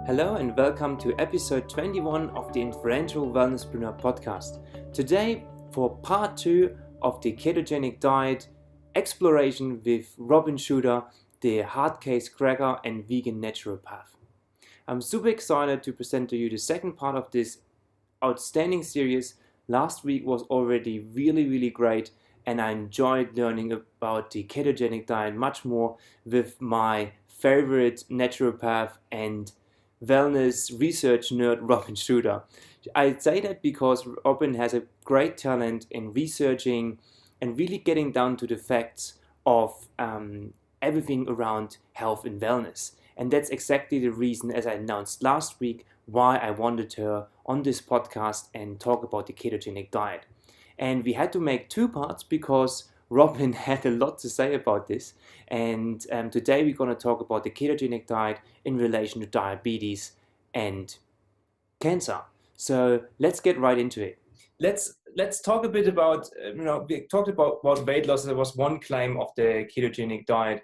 Hello and welcome to episode 21 of the Influential Wellnesspreneur podcast. Today for part 2 of the ketogenic diet exploration with Robyn Chuter, the hard case cracker and vegan naturopath. I'm super excited to present to you the second part of this outstanding series. Last week was already really great, and I enjoyed learning about the ketogenic diet much more with my favorite naturopath and wellness research nerd, Robyn Chuter. I say that because Robyn has a great talent in researching and really getting down to the facts of everything around health and wellness. And that's exactly the reason, as I announced last week, why I wanted her on this podcast and talk about the ketogenic diet. And we had to make 2 parts because Robyn had a lot to say about this. And today we're going to talk about the ketogenic diet in relation to diabetes and cancer. So let's get right into it. Let's talk a bit about, we talked about weight loss. There was one claim of the ketogenic diet.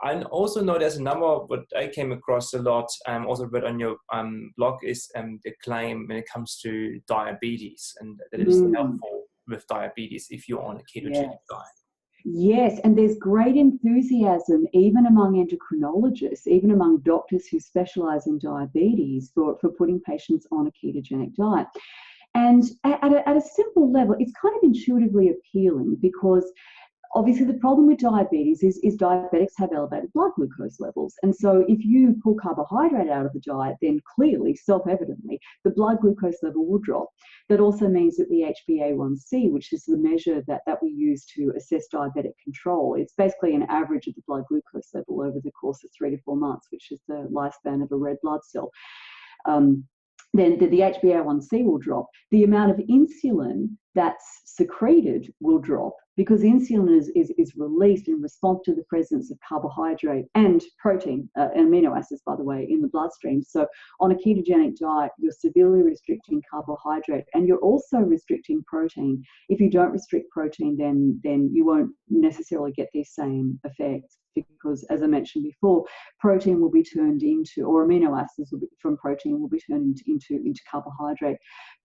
I also know there's a number, what I came across a lot, also read on your blog, is the claim when it comes to diabetes, and that it is helpful with diabetes if you're on a ketogenic diet. Yes, and there's great enthusiasm even among endocrinologists, even among doctors who specialize in diabetes for putting patients on a ketogenic diet. And at a simple level, it's kind of intuitively appealing because obviously the problem with diabetes is diabetics have elevated blood glucose levels. And so if you pull carbohydrate out of the diet, then clearly, self-evidently, the blood glucose level will drop. That also means that the HbA1c, which is the measure that we use to assess diabetic control, it's basically an average of the blood glucose level over the course of 3 to 4 months, which is the lifespan of a red blood cell. Then the HbA1c will drop. The amount of insulin that's secreted will drop because insulin is released in response to the presence of carbohydrate and protein, and amino acids, by the way, in the bloodstream. So on a ketogenic diet, you're severely restricting carbohydrate and you're also restricting protein. If you don't restrict protein, then you won't necessarily get these same effects because, as I mentioned before, protein will be turned into, or amino acids from protein will be turned into carbohydrate.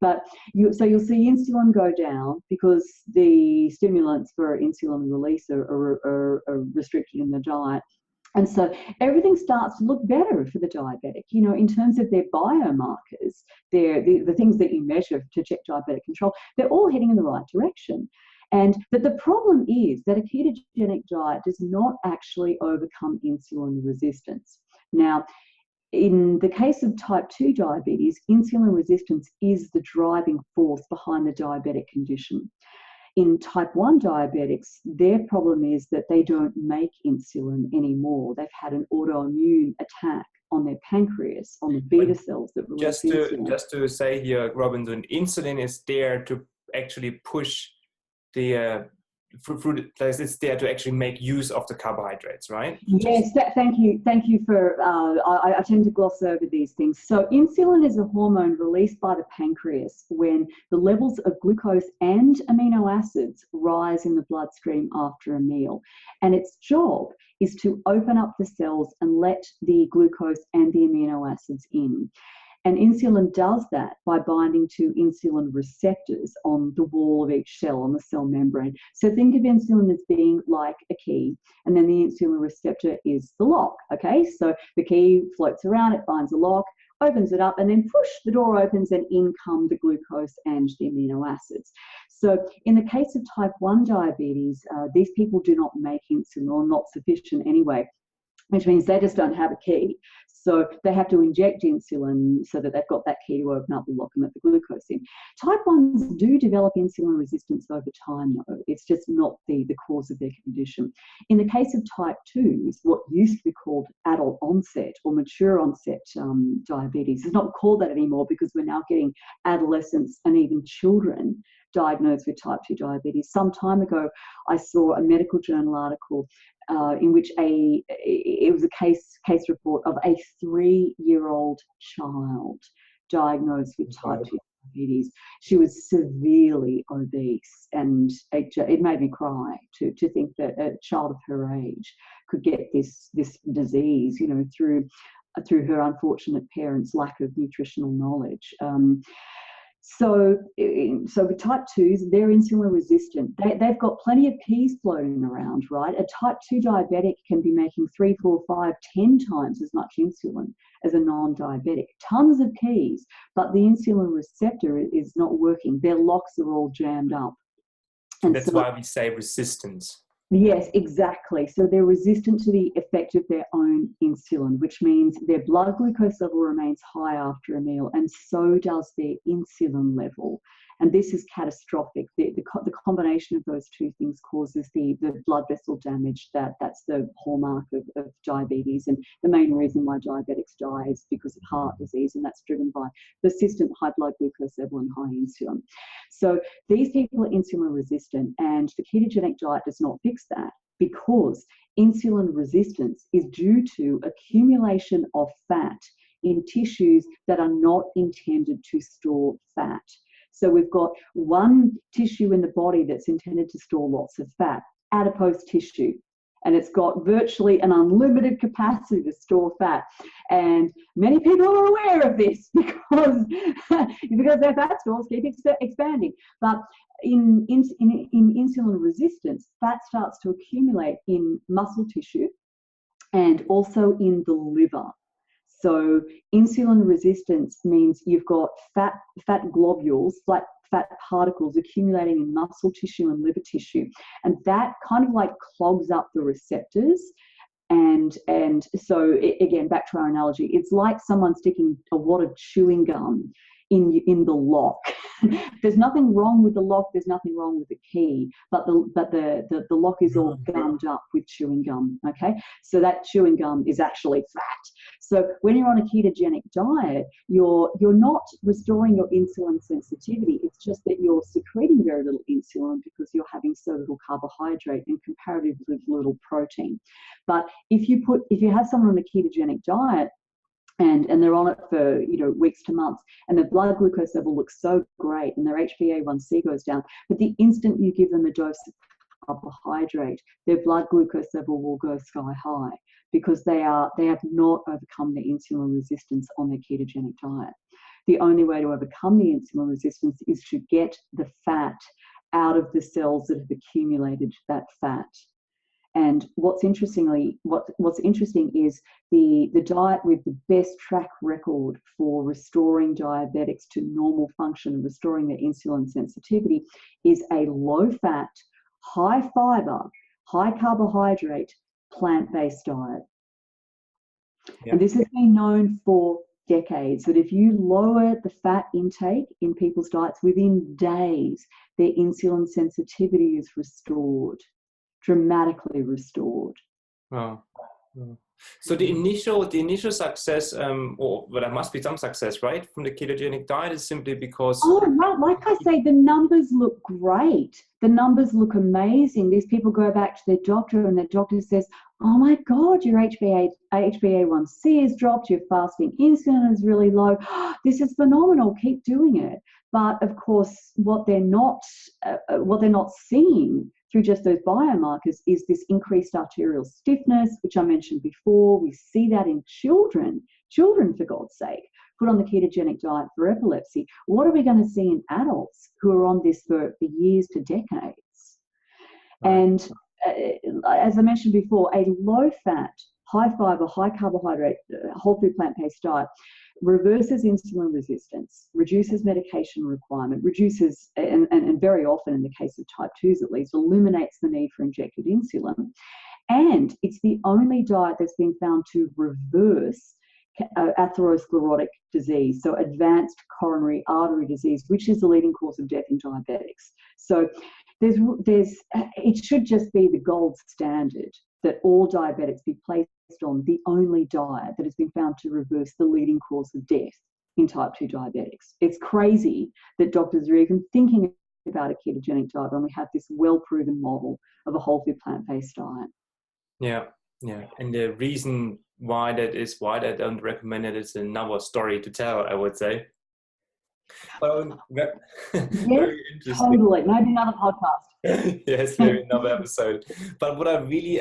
But you'll see insulin go down because the stimulants for insulin release are restricted in the diet. And so everything starts to look better for the diabetic, in terms of their biomarkers, the things that you measure to check diabetic control, they're all heading in the right direction. But the problem is that a ketogenic diet does not actually overcome insulin resistance. Now, in the case of type 2 diabetes, insulin resistance is the driving force behind the diabetic condition. In type 1 diabetics, their problem is that they don't make insulin anymore. They've had an autoimmune attack on their pancreas, on the beta cells that release insulin. Just to say here, Robyn, the insulin is there to actually push the fruit, it's there to actually make use of the carbohydrates, right? Yes, thank you for, I tend to gloss over these things. So insulin is a hormone released by the pancreas when the levels of glucose and amino acids rise in the bloodstream after a meal. And its job is to open up the cells and let the glucose and the amino acids in. And insulin does that by binding to insulin receptors on the wall of each cell, on the cell membrane. So think of insulin as being like a key, and then the insulin receptor is the lock, okay? So the key floats around, it finds a lock, opens it up, and then push, the door opens and in come the glucose and the amino acids. So in the case of type 1 diabetes, these people do not make insulin, or not sufficient anyway, which means they just don't have a key. So they have to inject insulin so that they've got that key to open up the lock and let the glucose in. Type 1s do develop insulin resistance over time, though. It's just not the cause of their condition. In the case of type 2s, what used to be called adult onset or mature onset diabetes is not called that anymore because we're now getting adolescents and even children diagnosed with type 2 diabetes. Some time ago, I saw a medical journal article in which it was a case report of a 3-year-old child diagnosed with type 2 diabetes. She was severely obese, and it made me cry to think that a child of her age could get this disease, through through her unfortunate parents' lack of nutritional knowledge. So with type 2s, they're insulin resistant. They've got plenty of keys floating around, right? A type 2 diabetic can be making 3, 4, 5, 10 times as much insulin as a non-diabetic. Tons of keys, but the insulin receptor is not working. Their locks are all jammed up. And that's why we say resistance. Yes, exactly. So they're resistant to the effect of their own insulin, which means their blood glucose level remains high after a meal, and so does their insulin level. And this is catastrophic. The combination of those two things causes the blood vessel damage that's the hallmark of diabetes. And the main reason why diabetics die is because of heart disease, and that's driven by persistent high blood glucose level and high insulin. So these people are insulin resistant, and the ketogenic diet does not fix that, because insulin resistance is due to accumulation of fat in tissues that are not intended to store fat. So we've got one tissue in the body that's intended to store lots of fat, adipose tissue, and it's got virtually an unlimited capacity to store fat. And many people are aware of this because their fat stores keep expanding. But in insulin resistance, fat starts to accumulate in muscle tissue and also in the liver. So insulin resistance means you've got fat globules, like fat particles accumulating in muscle tissue and liver tissue. And that kind of like clogs up the receptors. And so again, back to our analogy, it's like someone sticking a wad of chewing gum in the lock. There's nothing wrong with the lock, there's nothing wrong with the key, but the lock is all gummed up with chewing gum. Okay, so that chewing gum is actually fat. So when you're on a ketogenic diet, you're not restoring your insulin sensitivity. It's just that you're secreting very little insulin because you're having so little carbohydrate and comparatively little protein. But if you have someone on a ketogenic diet, and they're on it for weeks to months, and their blood glucose level looks so great and their HbA1c goes down, but the instant you give them a dose of carbohydrate, their blood glucose level will go sky high, because they have not overcome the insulin resistance on their ketogenic diet. The only way to overcome the insulin resistance is to get the fat out of the cells that have accumulated that fat. And what's interesting is the diet with the best track record for restoring diabetics to normal function and restoring their insulin sensitivity is a low-fat, high-fiber, high-carbohydrate, plant-based diet. Yeah. And this has been known for decades, that if you lower the fat intake in people's diets, within days, their insulin sensitivity is restored. Dramatically restored. Wow. So the initial success, or there must be some success, right, from the ketogenic diet, is simply because... Oh, right. Like I say, the numbers look great. The numbers look amazing. These people go back to their doctor, and their doctor says, oh my God, your HbA1c has dropped, your fasting insulin is really low. This is phenomenal. Keep doing it. But of course, what they're not seeing through just those biomarkers is this increased arterial stiffness, which I mentioned before. We see that in children, for God's sake, put on the ketogenic diet for epilepsy. What are we going to see in adults who are on this for years to decades? Right. And as I mentioned before, a low-fat, high-fiber, high-carbohydrate, whole food plant-based diet reverses insulin resistance, reduces medication requirement, reduces, and very often in the case of type 2s at least, eliminates the need for injected insulin. And it's the only diet that's been found to reverse atherosclerotic disease, so advanced coronary artery disease, which is the leading cause of death in diabetics. So it should just be the gold standard that all diabetics be placed on the only diet that has been found to reverse the leading cause of death in type 2 diabetics. It's crazy that doctors are even thinking about a ketogenic diet when we have this well-proven model of a whole food plant-based diet. Yeah. And the reason why they don't recommend it is another story to tell, I would say. Very interesting. Totally. Maybe another podcast. Yes, maybe another episode. But what I really,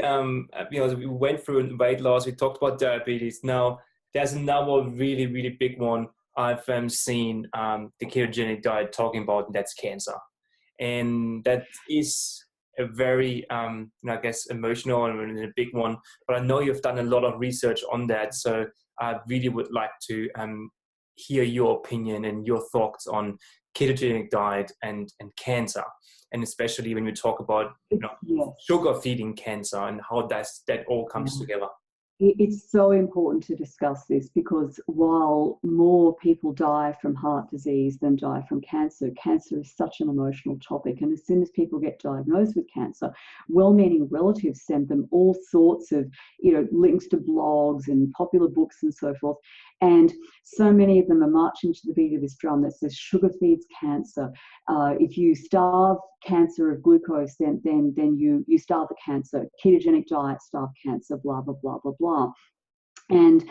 we went through weight loss, we talked about diabetes. Now, there's another really, really big one I've seen the ketogenic diet talking about, and that's cancer. And that is a very, I guess, emotional and a big one. But I know you've done a lot of research on that, so I really would like to hear your opinion and your thoughts on ketogenic diet and cancer, and especially when we talk about sugar feeding cancer and how that all comes together. It's so important to discuss this, because while more people die from heart disease than die from cancer, cancer is such an emotional topic. And as soon as people get diagnosed with cancer, well-meaning relatives send them all sorts of, links to blogs and popular books and so forth. And so many of them are marching to the beat of this drum that says sugar feeds cancer. If you starve cancer of glucose, then you starve the cancer. Ketogenic diet starve cancer, blah, blah, blah, blah, blah. And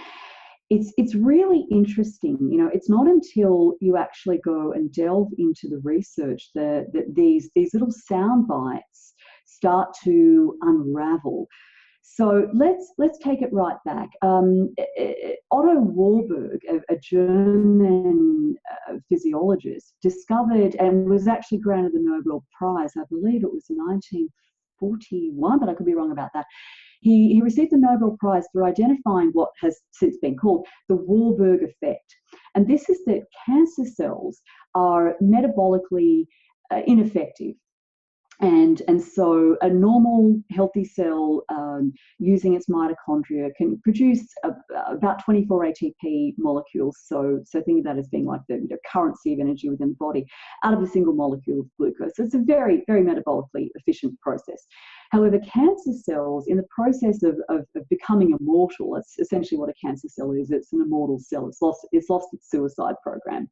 it's really interesting. It's not until you actually go and delve into the research that these little sound bites start to unravel. So let's take it right back. Otto Warburg, a German physiologist, discovered and was actually granted the Nobel Prize. I believe it was 1941, but I could be wrong about that. He received the Nobel Prize for identifying what has since been called the Warburg effect. And this is that cancer cells are metabolically ineffective. And so a normal healthy cell using its mitochondria can produce about 24 ATP molecules. So think of that as being like the currency of energy within the body out of a single molecule of glucose. So it's a very, very metabolically efficient process. However, cancer cells, in the process of becoming immortal, that's essentially what a cancer cell is. It's an immortal cell. It's lost its suicide program,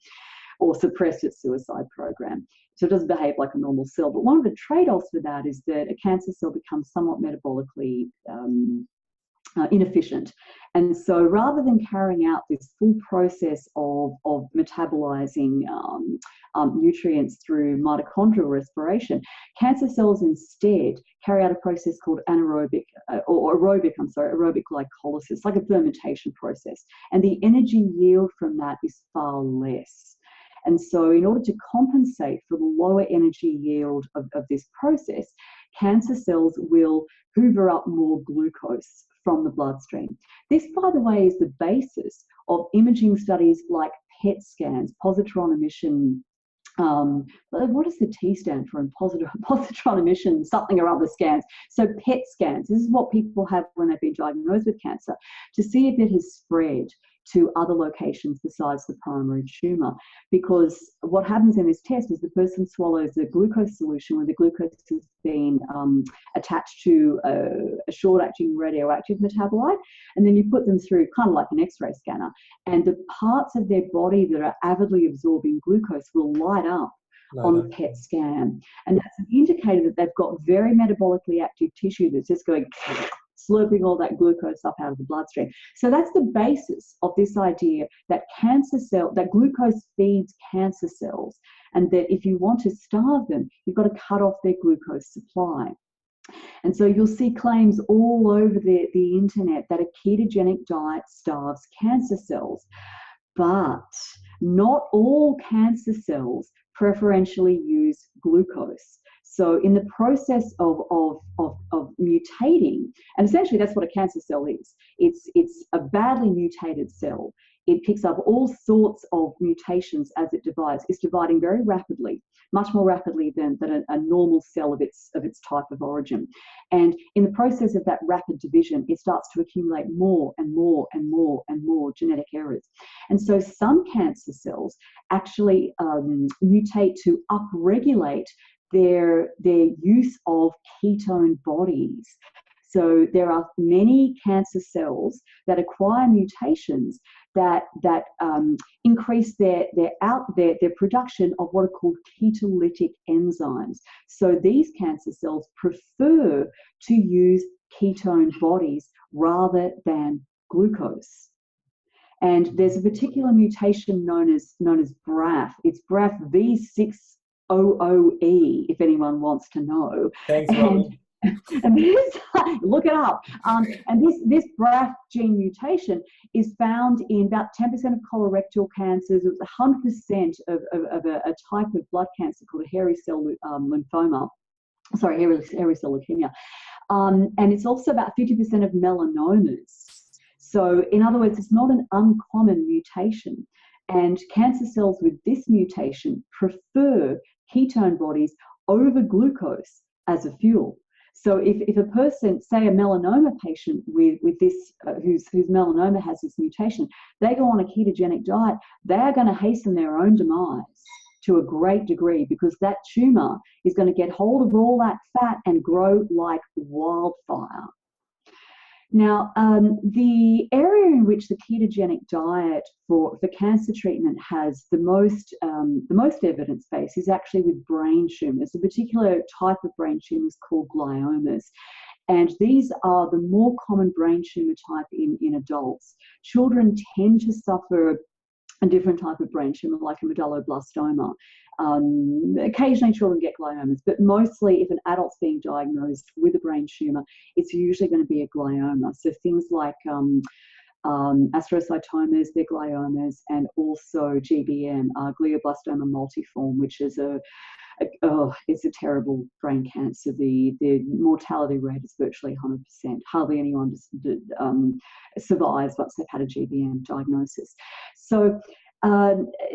or suppressed its suicide program. So it doesn't behave like a normal cell. But one of the trade-offs for that is that a cancer cell becomes somewhat metabolically inefficient. And so rather than carrying out this full process of metabolizing nutrients through mitochondrial respiration, cancer cells instead carry out a process called aerobic glycolysis, like a fermentation process. And the energy yield from that is far less. And so in order to compensate for the lower energy yield of this process, cancer cells will hoover up more glucose from the bloodstream. This, by the way, is the basis of imaging studies like PET scans, positron emission. What does the T stand for in positron emission something or other scans? So PET scans, this is what people have when they've been diagnosed with cancer, to see if it has spread to other locations besides the primary tumour. Because what happens in this test is the person swallows a glucose solution where the glucose has been attached to a short-acting radioactive metabolite, and then you put them through kind of like an X-ray scanner, and the parts of their body that are avidly absorbing glucose will light up on the PET scan. And that's an indicator that they've got very metabolically active tissue that's just going slurping all that glucose up out of the bloodstream. So that's the basis of this idea that that glucose feeds cancer cells, and that if you want to starve them, you've got to cut off their glucose supply. And so you'll see claims all over the internet that a ketogenic diet starves cancer cells. But not all cancer cells preferentially use glucose. So in the process of mutating, and essentially that's what a cancer cell is. It's a badly mutated cell. It picks up all sorts of mutations as it divides. It's dividing very rapidly, much more rapidly than a normal cell of its type of origin. And in the process of that rapid division, it starts to accumulate more and more and more and more genetic errors. And so some cancer cells actually mutate to upregulate their use of ketone bodies. So there are many cancer cells that acquire mutations that increase their production of what are called ketolytic enzymes. So these cancer cells prefer to use ketone bodies rather than glucose. And there's a particular mutation known as BRAF. It's BRAF V600E, if anyone wants to know. Thanks, Robyn. And Look it up. And this BRAF gene mutation is found in about 10% of colorectal cancers. It was 100% of a type of blood cancer called a hairy cell lymphoma. Sorry, hairy cell leukemia. And it's also about 50% of melanomas. So in other words, it's not an uncommon mutation. And cancer cells with this mutation prefer ketone bodies over glucose as a fuel. So if a person, say a melanoma patient with this, whose melanoma has this mutation, they go on a ketogenic diet, they are going to hasten their own demise to a great degree, because that tumor is going to get hold of all that fat and grow like wildfire. Now, the area in which the ketogenic diet for cancer treatment has the most evidence base is actually with brain tumours. A particular type of brain tumours called gliomas. And these are the more common brain tumour type in adults. Children tend to suffer a different type of brain tumour, like a medulloblastoma. Occasionally children get gliomas, but mostly if an adult's being diagnosed with a brain tumour, it's usually going to be a glioma. So things like astrocytomas, they're gliomas, and also GBM, glioblastoma multiforme, which is it's a terrible brain cancer. The mortality rate is virtually 100%. Hardly anyone survives once they've had a GBM diagnosis. So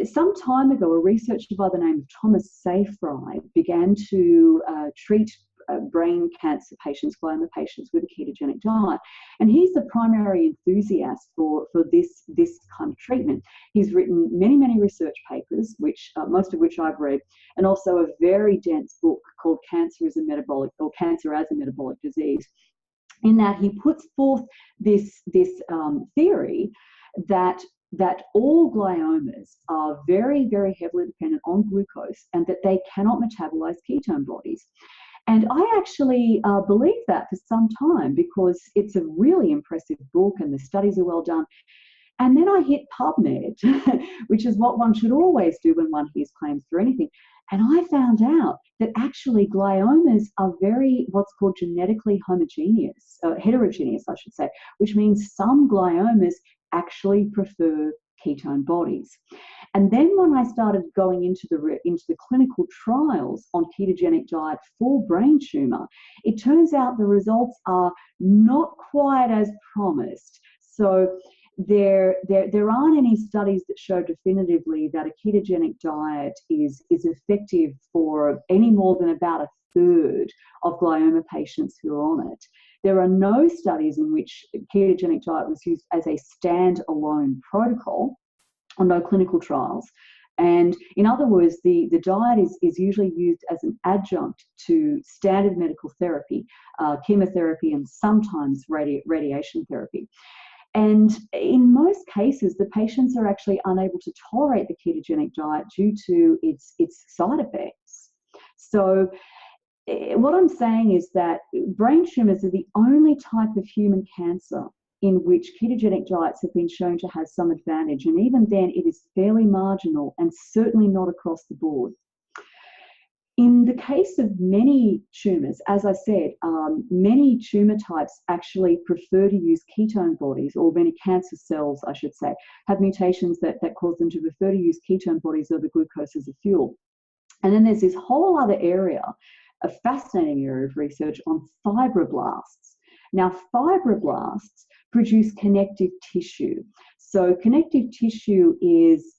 some time ago, a researcher by the name of Thomas Seyfried began to treat brain cancer patients, glioma patients, with a ketogenic diet. And he's the primary enthusiast for this kind of treatment. He's written many research papers, which most of which I've read, and also a very dense book called Cancer as a Metabolic Disease, in that he puts forth this theory that all gliomas are very heavily dependent on glucose, and that they cannot metabolize ketone bodies. And I actually believed that for some time, because it's a really impressive book and the studies are well done. And then I hit PubMed, which is what one should always do when one hears claims for anything. And I found out that actually gliomas are what's called genetically heterogeneous, I should say, which means some gliomas actually prefer ketone bodies. And then when I started going into the clinical trials on ketogenic diet for brain tumor, it turns out the results are not quite as promised. So there aren't any studies that show definitively that a ketogenic diet is effective for any more than about a third of glioma patients who are on it. There are no studies in which ketogenic diet was used as a standalone protocol, or no clinical trials. And in other words, the diet is usually used as an adjunct to standard medical therapy, chemotherapy, and sometimes radiation therapy. And in most cases, the patients are actually unable to tolerate the ketogenic diet due to its side effects. So what I'm saying is that brain tumours are the only type of human cancer in which ketogenic diets have been shown to have some advantage. And even then, it is fairly marginal and certainly not across the board. In the case of many tumours, as I said, many tumour types actually prefer to use ketone bodies, or many cancer cells, I should say, have mutations that cause them to prefer to use ketone bodies over glucose as a fuel. And then there's this whole other area, a fascinating area of research on fibroblasts. Now, fibroblasts produce connective tissue. So connective tissue is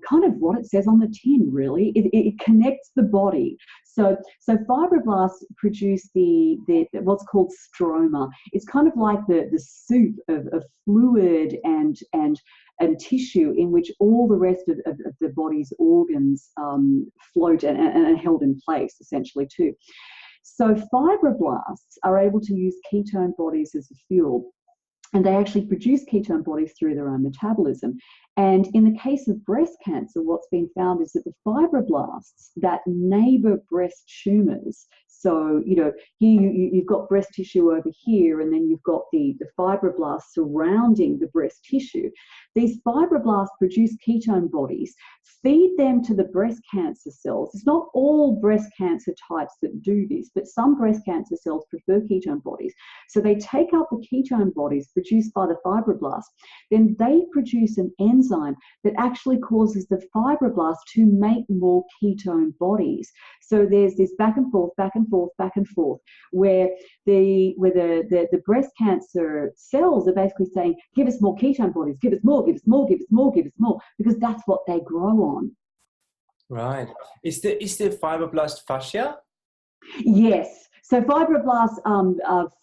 kind of what it says on the tin, really. It connects the body. So fibroblasts produce the what's called stroma. It's kind of like the soup of fluid and tissue in which all the rest of the body's organs float and are held in place, essentially, too. So fibroblasts are able to use ketone bodies as a fuel. And they actually produce ketone bodies through their own metabolism. And in the case of breast cancer, what's been found is that the fibroblasts that neighbor breast tumors, so, here you've got breast tissue over here, and then you've got the fibroblasts surrounding the breast tissue. These fibroblasts produce ketone bodies, feed them to the breast cancer cells. It's not all breast cancer types that do this, but some breast cancer cells prefer ketone bodies. So they take up the ketone bodies produced by the fibroblasts. Then they produce an enzyme that actually causes the fibroblasts to make more ketone bodies. So there's this back and forth, where the breast cancer cells are basically saying, give us more ketone bodies, give us more, because that's what they grow on. Right. Is the fibroblast fascia? Yes. So fibroblasts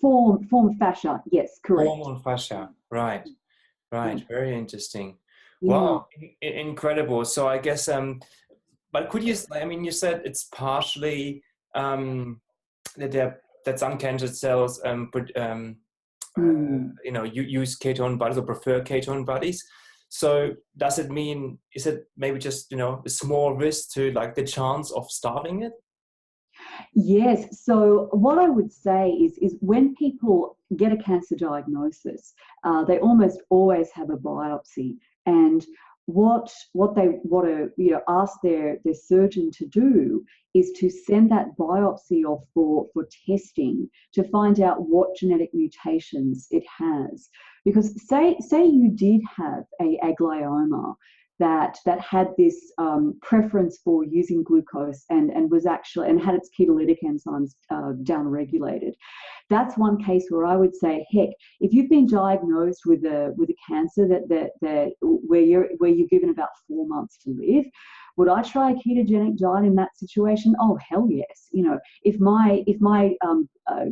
form fascia. Yes, correct. Form on fascia. Right. Yeah. Very interesting. Yeah. Wow. Incredible. So I guess, but could you, you said it's partially that some cancer cells you use ketone bodies or prefer ketone bodies. So does it mean, is it maybe just, a small risk to like the chance of starving it? Yes. So what I would say is when people get a cancer diagnosis, they almost always have a biopsy. And what they want to ask their surgeon to do is to send that biopsy off for testing to find out what genetic mutations it has. Because say you did have a glioma that had this preference for using glucose and was actually and had its ketolytic enzymes downregulated. That's one case where I would say, heck, if you've been diagnosed with a cancer where you're given about 4 months to live, would I try a ketogenic diet in that situation? Oh, hell yes. If my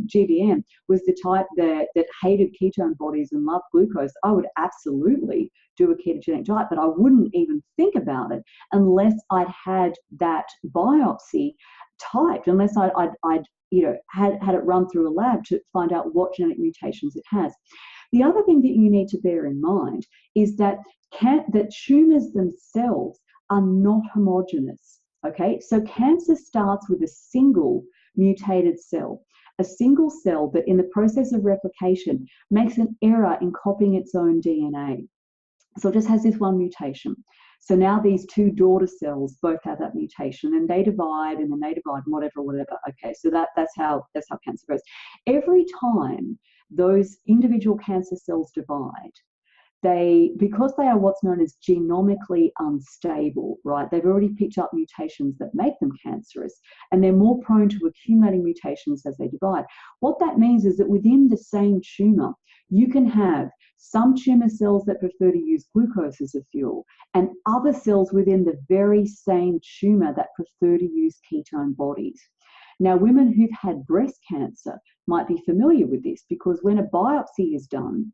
GBM was the type that hated ketone bodies and loved glucose, I would absolutely do a ketogenic diet, but I wouldn't even think about it unless I'd had that biopsy typed, unless I'd had it run through a lab to find out what genetic mutations it has. The other thing that you need to bear in mind is that tumors themselves are not homogeneous. Okay, so cancer starts with a single mutated cell, a single cell that in the process of replication makes an error in copying its own DNA. So it just has this one mutation. So now these two daughter cells both have that mutation, and they divide and then they divide and whatever. Okay, so that's how cancer goes. Every time those individual cancer cells divide, because they are what's known as genomically unstable, right? They've already picked up mutations that make them cancerous, and they're more prone to accumulating mutations as they divide. What that means is that within the same tumor, you can have some tumor cells that prefer to use glucose as a fuel, and other cells within the very same tumor that prefer to use ketone bodies. Now, women who've had breast cancer might be familiar with this, because when a biopsy is done,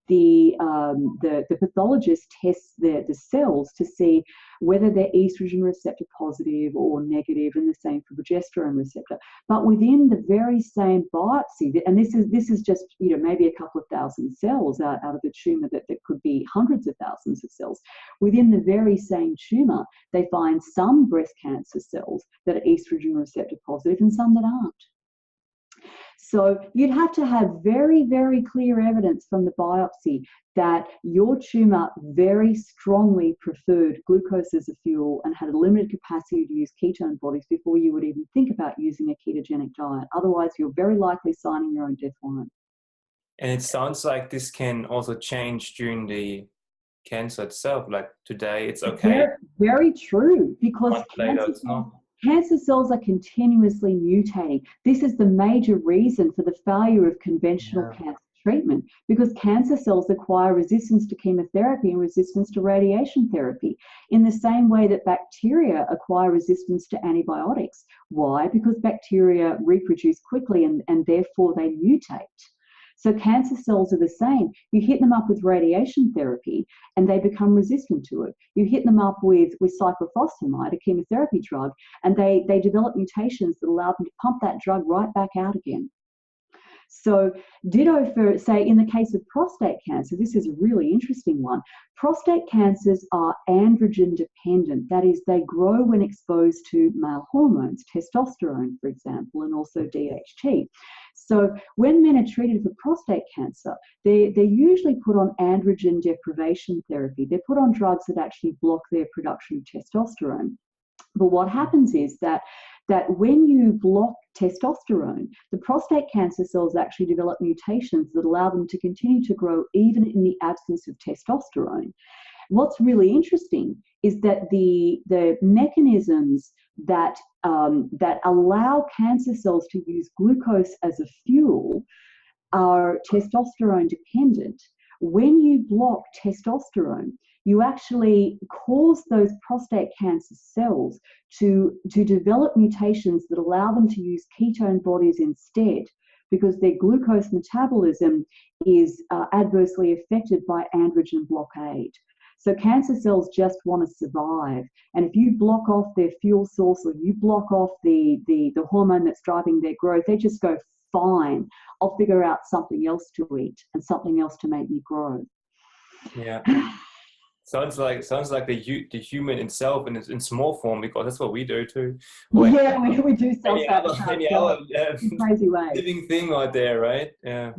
the pathologist tests the cells to see whether they're estrogen receptor positive or negative, and the same for progesterone receptor. But within the very same biopsy, and this is just maybe a couple of thousand cells out of the tumor that could be hundreds of thousands of cells. Within the very same tumor, they find some breast cancer cells that are estrogen receptor positive and some that aren't. So you'd have to have very, very clear evidence from the biopsy that your tumor very strongly preferred glucose as a fuel and had a limited capacity to use ketone bodies before you would even think about using a ketogenic diet. Otherwise, you're very likely signing your own death warrant. And it sounds like this can also change during the cancer itself. Like today, it's okay. Very, very true, because cancer cells are continuously mutating. This is the major reason for the failure of conventional cancer treatment, because cancer cells acquire resistance to chemotherapy and resistance to radiation therapy in the same way that bacteria acquire resistance to antibiotics. Why? Because bacteria reproduce quickly and therefore they mutate. So cancer cells are the same. You hit them up with radiation therapy and they become resistant to it. You hit them up with cyclophosphamide, a chemotherapy drug, and they develop mutations that allow them to pump that drug right back out again. So ditto for, say, in the case of prostate cancer, this is a really interesting one. Prostate cancers are androgen dependent. That is, they grow when exposed to male hormones, testosterone, for example, and also DHT. So when men are treated for prostate cancer, they're usually put on androgen deprivation therapy. They're put on drugs that actually block their production of testosterone. But what happens is that when you block testosterone, the prostate cancer cells actually develop mutations that allow them to continue to grow even in the absence of testosterone. What's really interesting is that the mechanisms that allow cancer cells to use glucose as a fuel are testosterone dependent. When you block testosterone, you actually cause those prostate cancer cells to develop mutations that allow them to use ketone bodies instead, because their glucose metabolism is adversely affected by androgen blockade. So cancer cells just want to survive. And if you block off their fuel source, or you block off the hormone that's driving their growth, they just go, fine, I'll figure out something else to eat and something else to make me grow. Yeah. Sounds like the human itself in small form, because that's what we do too. Yeah, we do self-sabotage in crazy ways. Living thing out there, right? Yeah.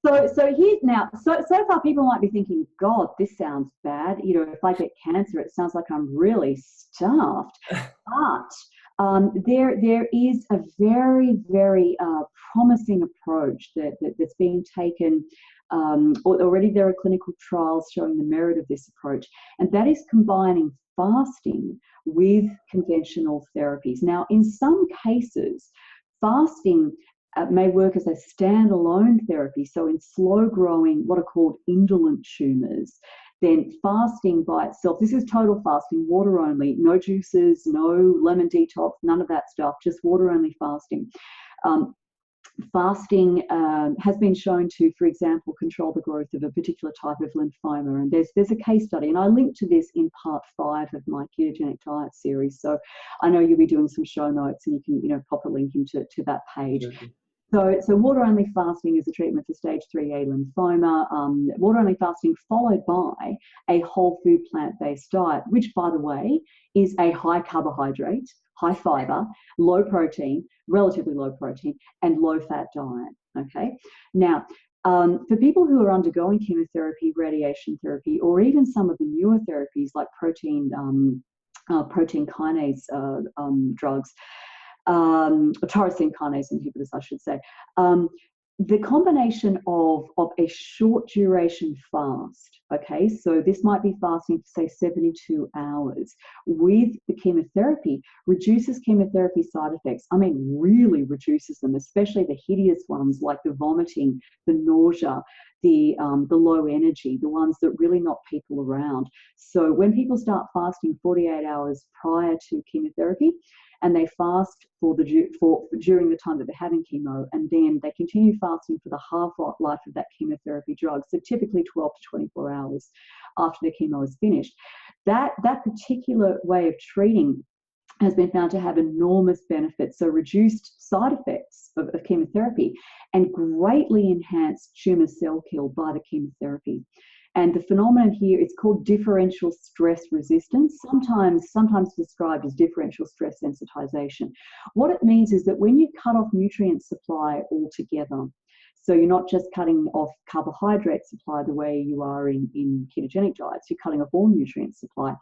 So here's now. So far, people might be thinking, God, this sounds bad. You know, if I get cancer, it sounds like I'm really stuffed. But there is a very, very promising approach that's being taken. Already there are clinical trials showing the merit of this approach, and that is combining fasting with conventional therapies. Now, in some cases, fasting may work as a standalone therapy. So in slow-growing, what are called indolent tumours, then fasting by itself, this is total fasting, water only, no juices, no lemon detox, none of that stuff, just water only fasting. Fasting has been shown to, for example, control the growth of a particular type of lymphoma. And there's a case study, and I linked to this in part 5 of my ketogenic diet series. So I know you'll be doing some show notes, and you can pop a link into that page. Okay. So water-only fasting is a treatment for stage 3A lymphoma. Water-only fasting followed by a whole food plant-based diet, which, by the way, is a high carbohydrate, high fiber, low protein, relatively low protein, and low fat diet. Okay. Now, for people who are undergoing chemotherapy, radiation therapy, or even some of the newer therapies like protein kinase drugs, tyrosine kinase inhibitors, I should say, the combination of a short duration fast, okay, so this might be fasting for, say, 72 hours with the chemotherapy, reduces chemotherapy side effects. I mean, really reduces them, especially the hideous ones like the vomiting, the nausea, the low energy, the ones that really knock people around. So when people start fasting 48 hours prior to chemotherapy, and they fast during the time that they're having chemo, and then they continue fasting for the half-life of that chemotherapy drug, so typically 12 to 24 hours after the chemo is finished. That particular way of treating has been found to have enormous benefits, so reduced side effects of chemotherapy, and greatly enhanced tumour cell kill by the chemotherapy. And the phenomenon here is called differential stress resistance, sometimes described as differential stress sensitization. What it means is that when you cut off nutrient supply altogether, so you're not just cutting off carbohydrate supply the way you are in ketogenic diets, you're cutting off all nutrient supply.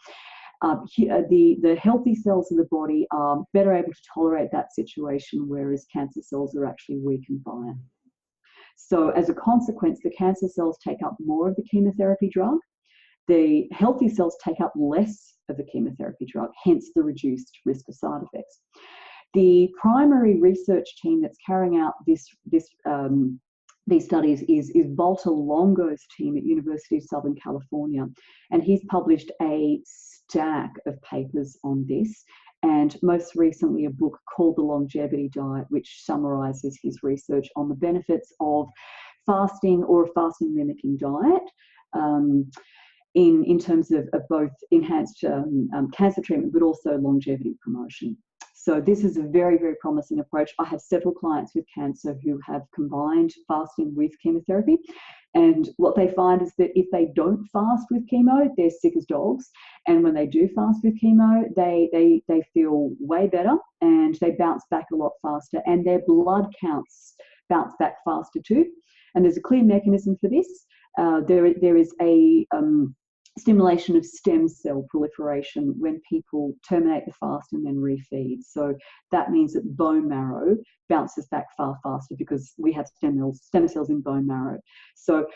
The healthy cells of the body are better able to tolerate that situation, whereas cancer cells are actually weakened by it. So as a consequence, the cancer cells take up more of the chemotherapy drug. The healthy cells take up less of the chemotherapy drug, hence the reduced risk of side effects. The primary research team that's carrying out these studies is Walter Longo's team at University of Southern California, and he's published a stack of papers on this, and most recently a book called The Longevity Diet, which summarizes his research on the benefits of fasting or a fasting mimicking diet in terms of both enhanced cancer treatment, but also longevity promotion. So this is a very, very promising approach. I have several clients with cancer who have combined fasting with chemotherapy. And what they find is that if they don't fast with chemo, they're sick as dogs. And when they do fast with chemo, they feel way better and they bounce back a lot faster. And their blood counts bounce back faster too. And there's a clear mechanism for this. There is a stimulation of stem cell proliferation when people terminate the fast and then refeed. So that means that bone marrow bounces back far faster because we have stem cells in bone marrow. So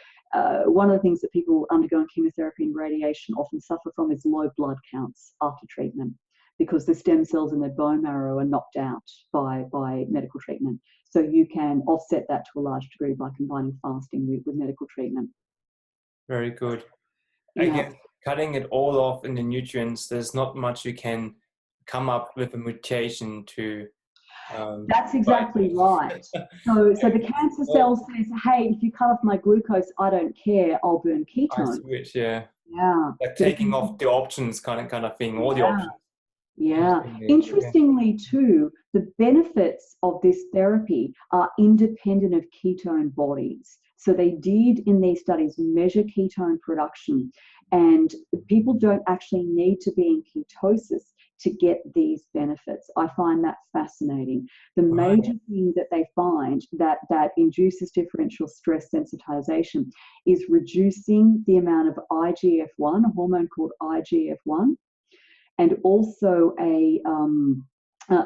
one of the things that people undergoing chemotherapy and radiation often suffer from is low blood counts after treatment, because the stem cells in their bone marrow are knocked out by medical treatment. So you can offset that to a large degree by combining fasting with medical treatment. Very good. Yeah. Again, cutting it all off in the nutrients, there's not much you can come up with a mutation to. That's exactly right. So the cancer cell says, hey, if you cut off my glucose, I don't care, I'll burn ketone. I switch, yeah. Yeah. Like taking off the options kind of thing, all the options. Yeah. Interestingly too, the benefits of this therapy are independent of ketone bodies. So they did in these studies measure ketone production, and people don't actually need to be in ketosis to get these benefits. I find that fascinating. The major thing that they find that induces differential stress sensitization is reducing the amount of IGF-1, a hormone called IGF-1, and also a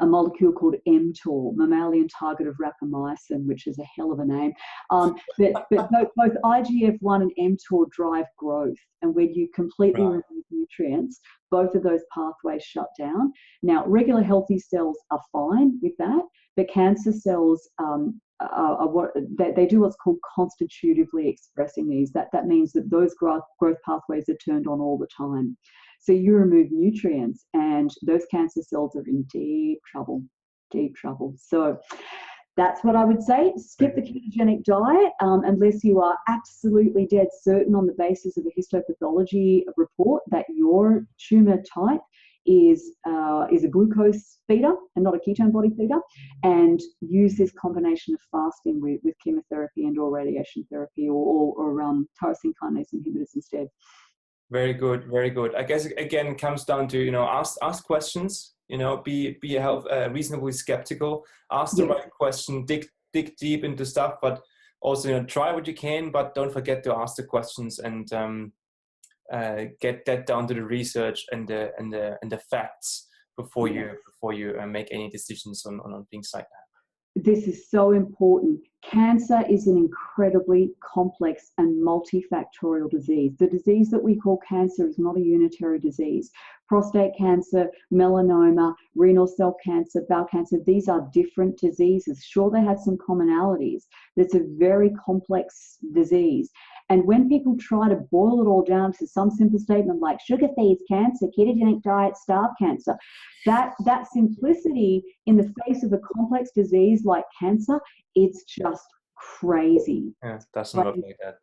molecule called mTOR, mammalian target of rapamycin, which is a hell of a name. But both IGF-1 and mTOR drive growth. And when you completely remove nutrients, both of those pathways shut down. Now, regular healthy cells are fine with that, but cancer cells they do what's called constitutively expressing these. That means that those growth pathways are turned on all the time. So you remove nutrients and those cancer cells are in deep trouble. So that's what I would say. Skip the ketogenic diet unless you are absolutely dead certain on the basis of a histopathology report that your tumour type is a glucose feeder and not a ketone body feeder, and use this combination of fasting with chemotherapy and or radiation therapy or tyrosine kinase inhibitors instead. Very good, very good. I guess again it comes down to ask questions. Be reasonably skeptical. Ask the right question. Dig deep into stuff, but also try what you can. But don't forget to ask the questions and get that down to the research and the facts before you make any decisions on things like that. This is so important. Cancer is an incredibly complex and multifactorial disease. The disease that we call cancer is not a unitary disease. Prostate cancer, melanoma, renal cell cancer, bowel cancer, these are different diseases. Sure, they have some commonalities, but it's a very complex disease. And when people try to boil it all down to some simple statement like sugar feeds cancer, ketogenic diet starve cancer, that simplicity in the face of a complex disease like cancer, it's just crazy. Yeah, it doesn't work like that.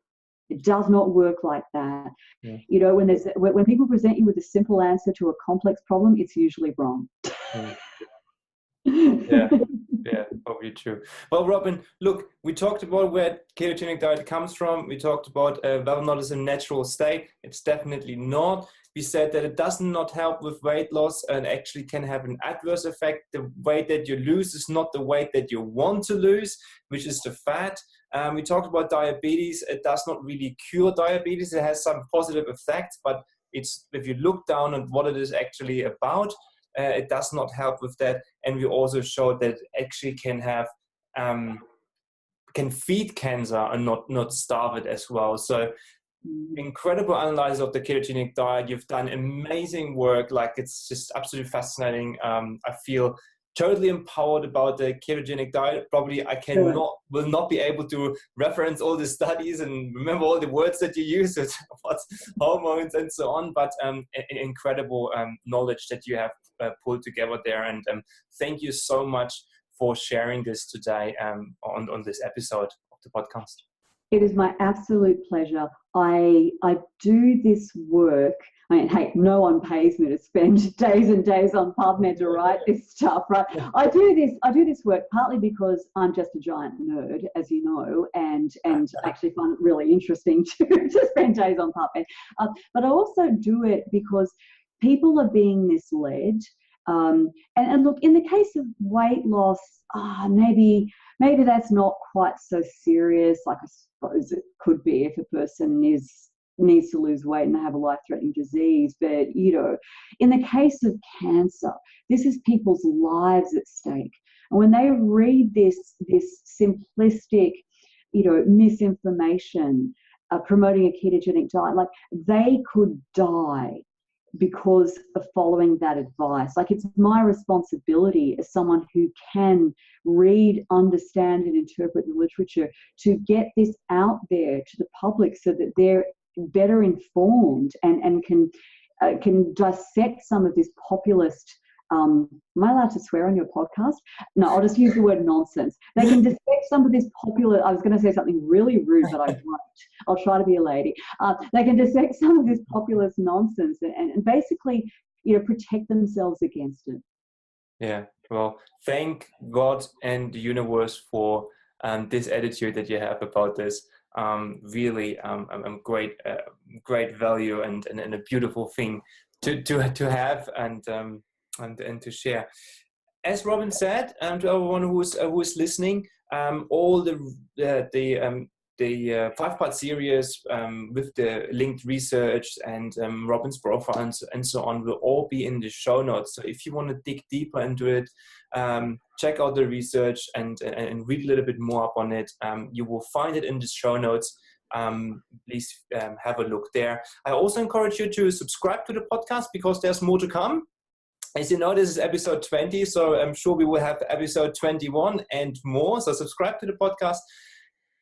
It does not work like that. Yeah. When people present you with a simple answer to a complex problem, it's usually wrong. Yeah, probably true. Well, Robyn, look, we talked about where ketogenic diet comes from. We talked about whether or not it's a natural state. It's definitely not. We said that it does not help with weight loss and actually can have an adverse effect. The weight that you lose is not the weight that you want to lose, which is the fat. We talked about diabetes. It does not really cure diabetes. It has some positive effects, but if you look down at what it is actually about, it does not help with that. And we also showed that it actually can feed cancer and not starve it as well. So incredible analysis of the ketogenic diet. You've done amazing work. Like, it's just absolutely fascinating. I feel totally empowered about the ketogenic diet. Probably I will not be able to reference all the studies and remember all the words that you use, what's hormones and so on, but incredible knowledge that you have pulled together there. And thank you so much for sharing this today on this episode of the podcast. It is my absolute pleasure. I do this work. I mean, hey, no one pays me to spend days and days on PubMed to write this stuff, right? I do this work partly because I'm just a giant nerd, as you know, and I actually find it really interesting to spend days on PubMed. But I also do it because people are being misled. And look, in the case of weight loss, maybe that's not quite so serious. Like, I suppose it could be if a person needs to lose weight and they have a life-threatening disease. But, in the case of cancer, this is people's lives at stake. And when they read this simplistic, misinformation promoting a ketogenic diet, like, they could die because of following that advice. Like, it's my responsibility as someone who can read, understand, and interpret the literature to get this out there to the public so that they're better informed and can dissect some of this populist. Am I allowed to swear on your podcast? No, I'll just use the word nonsense. They can dissect some of this popular, I was going to say something really rude, but I won't. I'll try to be a lady. They can dissect some of this populist nonsense and basically, protect themselves against it. Yeah, well, thank God and the universe for this attitude that you have about this. Really great value and a beautiful thing to have and to share. As Robyn said, to everyone who's listening, all the 5-part series with the linked research and Robyn's profile and so on will all be in the show notes. So if you want to dig deeper into it, check out the research and read a little bit more up on it. You will find it in the show notes. Please have a look there. I also encourage you to subscribe to the podcast because there's more to come. As you know, this is episode 20, so I'm sure we will have episode 21 and more. So subscribe to the podcast.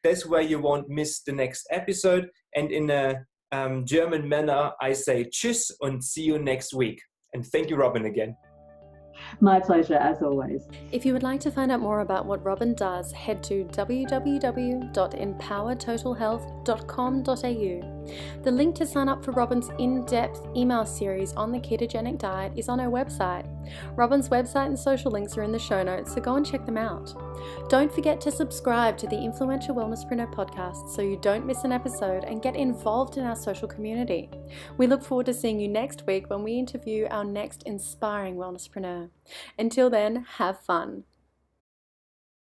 That's where you won't miss the next episode. And in a German manner, I say tschüss and see you next week. And thank you, Robyn, again. My pleasure, as always. If you would like to find out more about what Robyn does, head to www.empowertotalhealth.com.au. The link to sign up for Robyn's in-depth email series on the ketogenic diet is on her website. Robyn's website and social links are in the show notes, so go and check them out. Don't forget to subscribe to the Influential Wellnesspreneur podcast so you don't miss an episode and get involved in our social community. We look forward to seeing you next week when we interview our next inspiring wellnesspreneur. Until then, have fun.